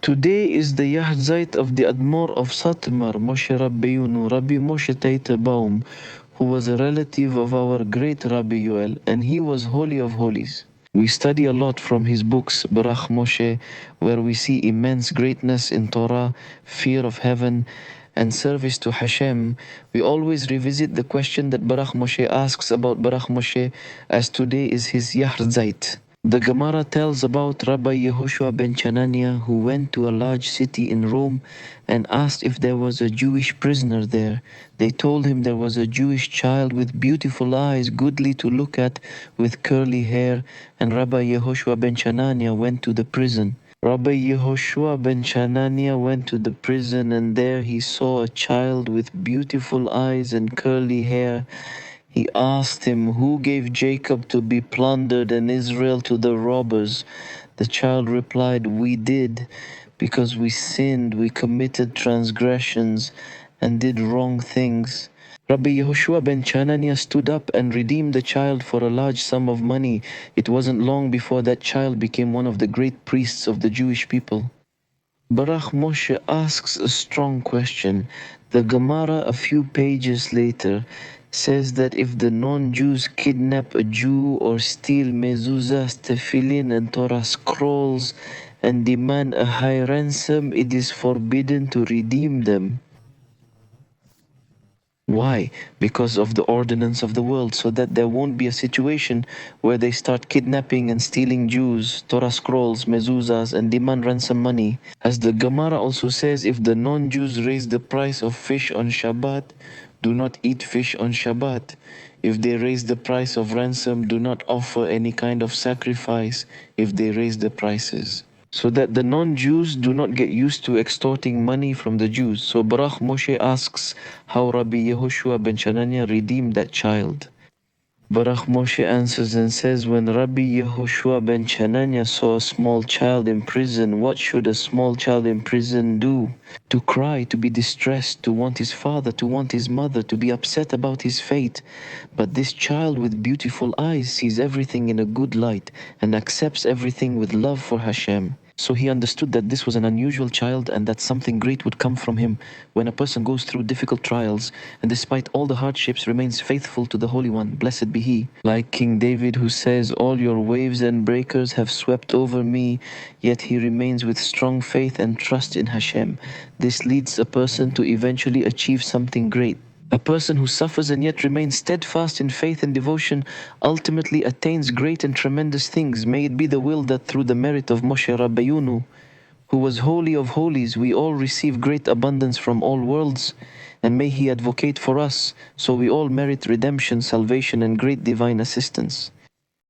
Today is the yahrzeit of the Admor of Satmar, Moshe Rabbeinu, Rabbi Moshe Teitelbaum, who was a relative of our great Rabbi Yoel, and he was holy of holies. We study a lot from his books, Beirach Moshe, where we see immense greatness in Torah, fear of heaven, and service to Hashem. We always revisit the question that Beirach Moshe asks about Beirach Moshe, as today is his yahrzeit. The Gemara tells about Rabbi Yehoshua ben Chanania, who went to a large city in Rome and asked if there was a Jewish prisoner there. They told him there was a Jewish child with beautiful eyes, goodly to look at, with curly hair, and Rabbi Yehoshua ben Chanania went to the prison. Rabbi Yehoshua ben Chanania went to the prison, and there he saw a child with beautiful eyes and curly hair. He asked him, "Who gave Jacob to be plundered and Israel to the robbers?" The child replied, "We did, because we sinned, we committed transgressions and did wrong things." Rabbi Yehoshua ben Chanania stood up and redeemed the child for a large sum of money. It wasn't long before that child became one of the great priests of the Jewish people. Beirach Moshe asks a strong question. The Gemara, a few pages later, says that if the non-Jews kidnap a Jew or steal mezuzahs, tefillin, and Torah scrolls and demand a high ransom, it is forbidden to redeem them. Why? Because of the ordinance of the world, so that there won't be a situation where they start kidnapping and stealing Jews, Torah scrolls, mezuzahs, and demand ransom money. As the Gemara also says, if the non-Jews raise the price of fish on Shabbat, do not eat fish on Shabbat. If they raise the price of ransom, do not offer any kind of sacrifice if they raise the prices, so that the non-Jews do not get used to extorting money from the Jews. So Beirach Moshe asks how Rabbi Yehoshua ben Chanania redeemed that child. Beirach Moshe answers and says, when Rabbi Yehoshua ben Chanania saw a small child in prison, what should a small child in prison do? To cry, to be distressed, to want his father, to want his mother, to be upset about his fate. But this child with beautiful eyes sees everything in a good light and accepts everything with love for Hashem. So he understood that this was an unusual child and that something great would come from him. When a person goes through difficult trials and despite all the hardships remains faithful to the Holy One, blessed be He. Like King David, who says, "All your waves and breakers have swept over me," yet he remains with strong faith and trust in Hashem. This leads a person to eventually achieve something great. A person who suffers and yet remains steadfast in faith and devotion ultimately attains great and tremendous things. May it be the will that through the merit of Moshe Rabbeinu, who was holy of holies, we all receive great abundance from all worlds, and may he advocate for us, so we all merit redemption, salvation, and great divine assistance.